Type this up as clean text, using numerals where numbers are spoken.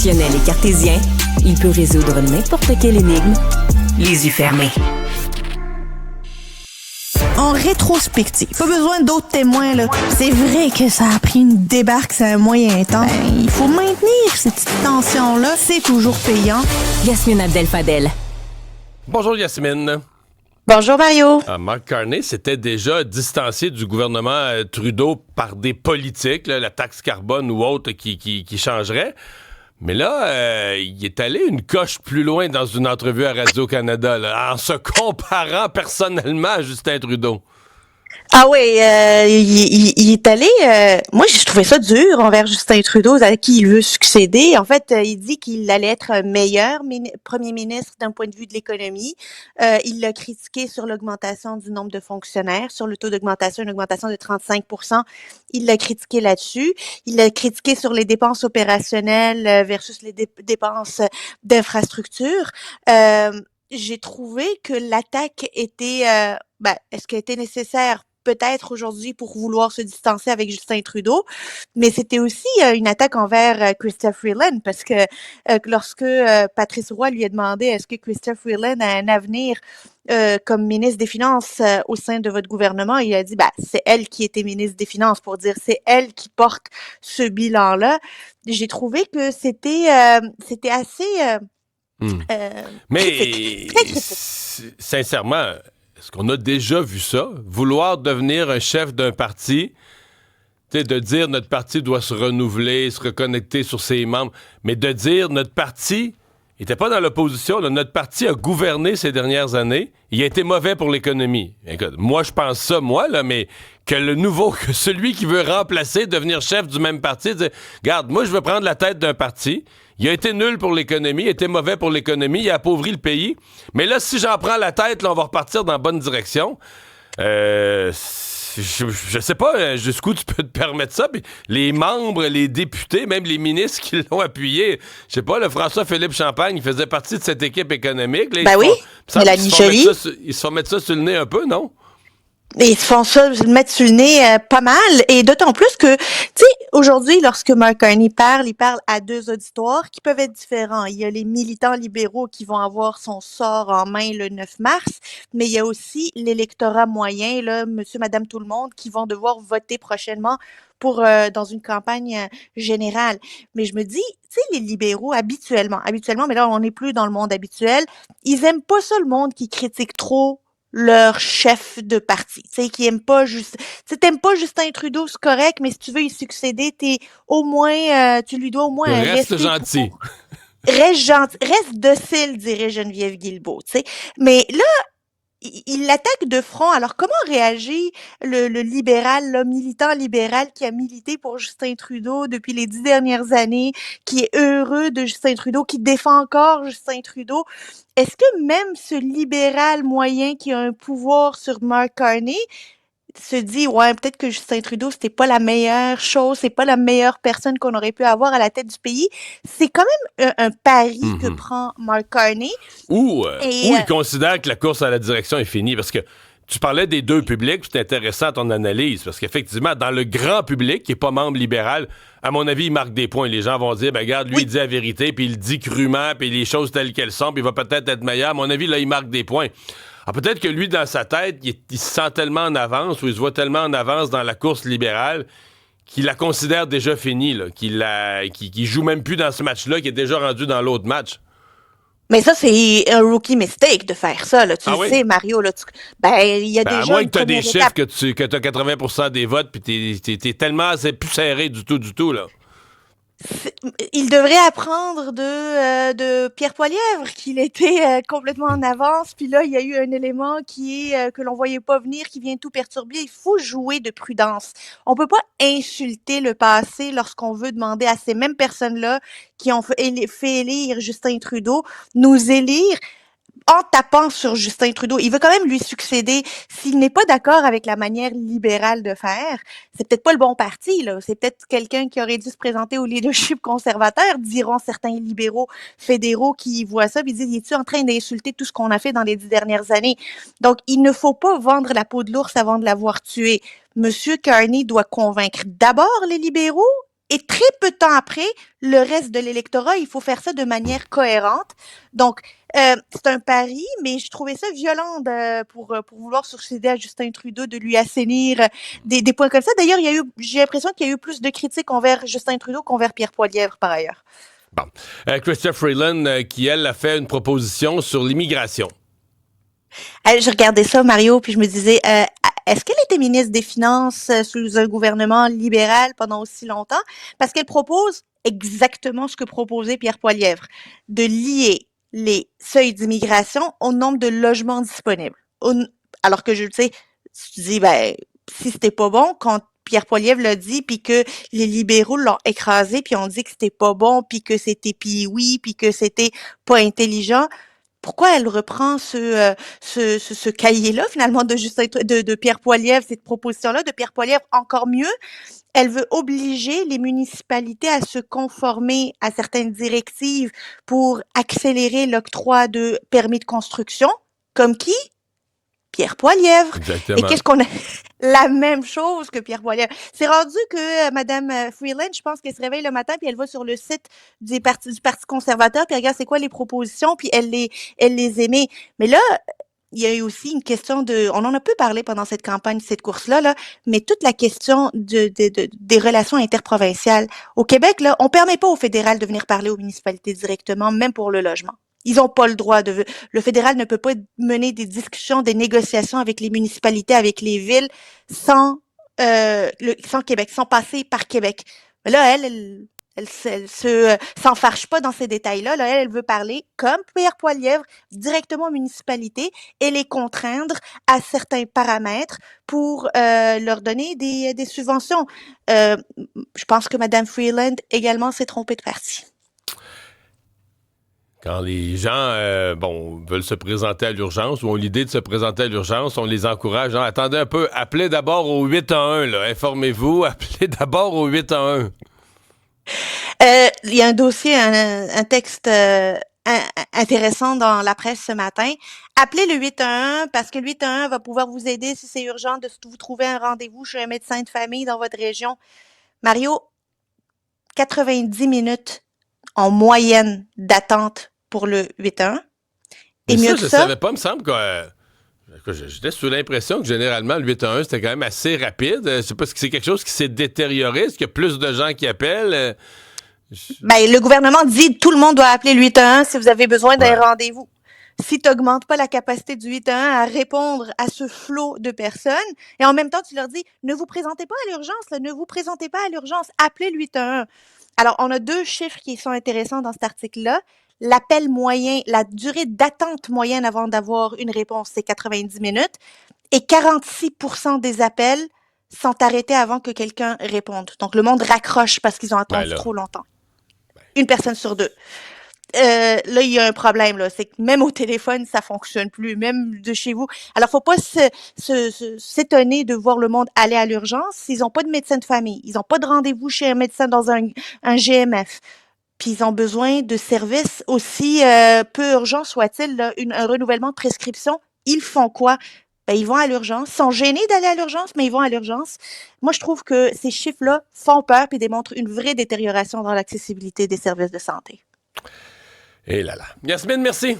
Rationnel et cartésien, il peut résoudre n'importe quelle énigme, les yeux fermés. En rétrospective, pas besoin d'autres témoins, là. C'est vrai que ça a pris une débarque sur un moyen temps. Il faut maintenir cette petite tension-là, c'est toujours payant. Yasmine Abdel-Fadel. Bonjour Yasmine. Bonjour Mario. Mark Carney s'était déjà distancié du gouvernement Trudeau par des politiques, là, la taxe carbone ou autre qui changerait. Mais là, il est allé une coche plus loin dans une entrevue à Radio-Canada, là, en se comparant personnellement à Justin Trudeau. Ah oui, il est allé... moi, j'ai trouvé ça dur envers Justin Trudeau, à qui il veut succéder. En fait, il dit qu'il allait être un meilleur premier ministre d'un point de vue de l'économie. Il l'a critiqué sur l'augmentation du nombre de fonctionnaires, sur le taux d'augmentation, une augmentation de 35%. Il l'a critiqué là-dessus. Il l'a critiqué sur les dépenses opérationnelles versus les dépenses d'infrastructure. J'ai trouvé que l'attaque était... est-ce qu'elle était nécessaire? Peut-être aujourd'hui pour vouloir se distancer avec Justin Trudeau, mais c'était aussi une attaque envers Chrystia Freeland, parce que lorsque Patrice Roy lui a demandé est-ce que Chrystia Freeland a un avenir comme ministre des Finances au sein de votre gouvernement, il a dit c'est elle qui était ministre des Finances, pour dire c'est elle qui porte ce bilan-là. J'ai trouvé que c'était assez Mais sincèrement, est-ce qu'on a déjà vu ça? Vouloir devenir un chef d'un parti, de dire notre parti doit se renouveler, se reconnecter sur ses membres, mais de dire notre parti n'était pas dans l'opposition, là, notre parti a gouverné ces dernières années, il a été mauvais pour l'économie. Écoute, moi je pense ça, mais que que celui qui veut remplacer, devenir chef du même parti, dire, regarde, moi je veux prendre la tête d'un parti, il a été nul pour l'économie, il a été mauvais pour l'économie, il a appauvri le pays. Mais là, si j'en prends la tête, là, on va repartir dans la bonne direction. Je sais pas jusqu'où tu peux te permettre ça. Puis les membres, les députés, même les ministres qui l'ont appuyé, je sais pas, le François-Philippe Champagne, il faisait partie de cette équipe économique. Là, Mélanie Joly. Ils se font mettre ça sur le nez un peu, non? Et ils se font ça, mettre sur le nez pas mal. Et d'autant plus que, tu sais, aujourd'hui, lorsque Mark Carney parle, il parle à deux auditoires qui peuvent être différents. Il y a les militants libéraux qui vont avoir son sort en main le 9 mars, mais il y a aussi l'électorat moyen, là, monsieur, madame, tout le monde, qui vont devoir voter prochainement pour dans une campagne générale. Mais je me dis, tu sais, les libéraux, habituellement, mais là, on n'est plus dans le monde habituel, ils aiment pas ça, le monde qui critique trop leur chef de parti, tu sais, qui aime pas t'aimes pas Justin Trudeau, c'est correct, mais si tu veux y succéder, tu lui dois au moins un reste gentil. Reste gentil, reste docile, dirait Geneviève Guilbeault, tu sais. Mais là, il l'attaque de front. Alors, comment réagit le libéral, le militant libéral qui a milité pour Justin Trudeau depuis les 10 dernières années, qui est heureux de Justin Trudeau, qui défend encore Justin Trudeau? Est-ce que même ce libéral moyen qui a un pouvoir sur Mark Carney se dit, ouais, peut-être que Justin Trudeau, c'était pas la meilleure chose, c'est pas la meilleure personne qu'on aurait pu avoir à la tête du pays? C'est quand même un pari que prend Mark Carney. Ou il considère que la course à la direction est finie, parce que tu parlais des deux publics, c'est intéressant ton analyse, parce qu'effectivement, dans le grand public, qui n'est pas membre libéral, à mon avis, il marque des points. Les gens vont dire, regarde, lui, il dit la vérité, puis il dit crûment, puis les choses telles qu'elles sont, puis il va peut-être être meilleur. À mon avis, là, il marque des points. Alors, peut-être que lui, dans sa tête, il se sent tellement en avance, ou il se voit tellement en avance dans la course libérale, qu'il la considère déjà finie, là, qu'il joue même plus dans ce match-là, qu'il est déjà rendu dans l'autre match. Mais ça, c'est un rookie mistake de faire ça, là. Tu le sais, Mario, là. Il y a déjà. À moins que tu as des chiffres que tu as 80% des votes, puis t'es tellement plus serré du tout, là. Il devrait apprendre de Pierre Poilievre qu'il était complètement en avance, puis là il y a eu un élément qui est que l'on voyait pas venir, qui vient tout perturber. Il faut jouer de prudence. On peut pas insulter le passé lorsqu'on veut demander à ces mêmes personnes-là qui ont fait élire Justin Trudeau, nous élire en tapant sur Justin Trudeau. Il veut quand même lui succéder. S'il n'est pas d'accord avec la manière libérale de faire, c'est peut-être pas le bon parti, là. C'est peut-être quelqu'un qui aurait dû se présenter au leadership conservateur, diront certains libéraux fédéraux qui voient ça, puis disent, es-tu en train d'insulter tout ce qu'on a fait dans les 10 dernières années? Donc, il ne faut pas vendre la peau de l'ours avant de l'avoir tué. Monsieur Carney doit convaincre d'abord les libéraux Et très peu de temps après, le reste de l'électorat, il faut faire ça de manière cohérente. Donc, c'est un pari, mais je trouvais ça violent pour vouloir succéder à Justin Trudeau, de lui assainir des points comme ça. D'ailleurs, j'ai l'impression qu'il y a eu plus de critiques envers Justin Trudeau qu'envers Pierre Poilievre, par ailleurs. Bon. Chrystia Freeland, qui, elle, a fait une proposition sur l'immigration. Je regardais ça, Mario, puis je me disais, est-ce qu'elle était ministre des Finances sous un gouvernement libéral pendant aussi longtemps? Parce qu'elle propose exactement ce que proposait Pierre Poilievre, de lier les seuils d'immigration au nombre de logements disponibles. Alors que je sais, tu dis, ben, si c'était pas bon, quand Pierre Poilievre l'a dit, puis que les libéraux l'ont écrasé, puis ont dit que c'était pas bon, puis que c'était pis-oui, puis que c'était pas intelligent. Pourquoi elle reprend ce cahier-là, finalement, de Pierre Poilievre, cette proposition-là de Pierre Poilievre, encore mieux? Elle veut obliger les municipalités à se conformer à certaines directives pour accélérer l'octroi de permis de construction. Comme qui? Pierre Poilievre. Exactement. Et qu'est-ce qu'on a? La même chose que Pierre Poilievre. C'est rendu que Madame Freeland, je pense qu'elle se réveille le matin puis elle va sur le site du Parti conservateur puis elle regarde c'est quoi les propositions puis elle les émet. Mais là, il y a eu aussi une question on en a peu parlé pendant cette campagne, cette course-là, là, mais toute la question des relations interprovinciales. Au Québec, là, on permet pas au fédéral de venir parler aux municipalités directement, même pour le logement. Ils n'ont pas le droit le fédéral ne peut pas mener des discussions, des négociations avec les municipalités, avec les villes, sans Québec, sans passer par Québec. Mais là, elle s'enfarge pas dans ces détails-là. Là, elle veut parler, comme Pierre Poilievre, directement aux municipalités et les contraindre à certains paramètres pour leur donner des subventions. Je pense que Mme Freeland également s'est trompée de parti. Quand les gens veulent se présenter à l'urgence ou ont l'idée de se présenter à l'urgence, on les encourage. Hein, attendez un peu, appelez d'abord au 811, là. Informez-vous, appelez d'abord au 811. Il y a un dossier, un texte intéressant dans la presse ce matin. Appelez le 811 parce que le 811 va pouvoir vous aider si c'est urgent de vous trouver un rendez-vous chez un médecin de famille dans votre région. Mario, 90 minutes en moyenne d'attente pour le 811. Et mieux que ça, je savais pas, il me semble que j'étais sous l'impression que généralement le 811 c'était quand même assez rapide. Je sais pas si c'est quelque chose qui s'est détérioré, est-ce qu'il y a plus de gens qui appellent? Ben, le gouvernement dit tout le monde doit appeler le 811 si vous avez besoin d'un rendez-vous. Si tu n'augmentes pas la capacité du 811 à répondre à ce flot de personnes, et en même temps, tu leur dis, ne vous présentez pas à l'urgence, là, ne vous présentez pas à l'urgence, appelez le 811. Alors, on a 2 chiffres qui sont intéressants dans cet article-là. L'appel moyen, la durée d'attente moyenne avant d'avoir une réponse, c'est 90 minutes. Et 46% des appels sont arrêtés avant que quelqu'un réponde. Donc, le monde raccroche parce qu'ils ont attendu trop longtemps. Une personne sur 2. Là, il y a un problème, là. C'est que même au téléphone, ça fonctionne plus, même de chez vous. Alors, faut pas s'étonner de voir le monde aller à l'urgence. Ils ont pas de médecin de famille. Ils ont pas de rendez-vous chez un médecin dans un GMF. Puis ils ont besoin de services aussi peu urgents soit-il, là, un renouvellement de prescription. Ils font quoi? Ben, ils vont à l'urgence. Ils sont gênés d'aller à l'urgence, mais ils vont à l'urgence. Moi, je trouve que ces chiffres-là font peur et démontrent une vraie détérioration dans l'accessibilité des services de santé. Et là là. Yasmine, merci.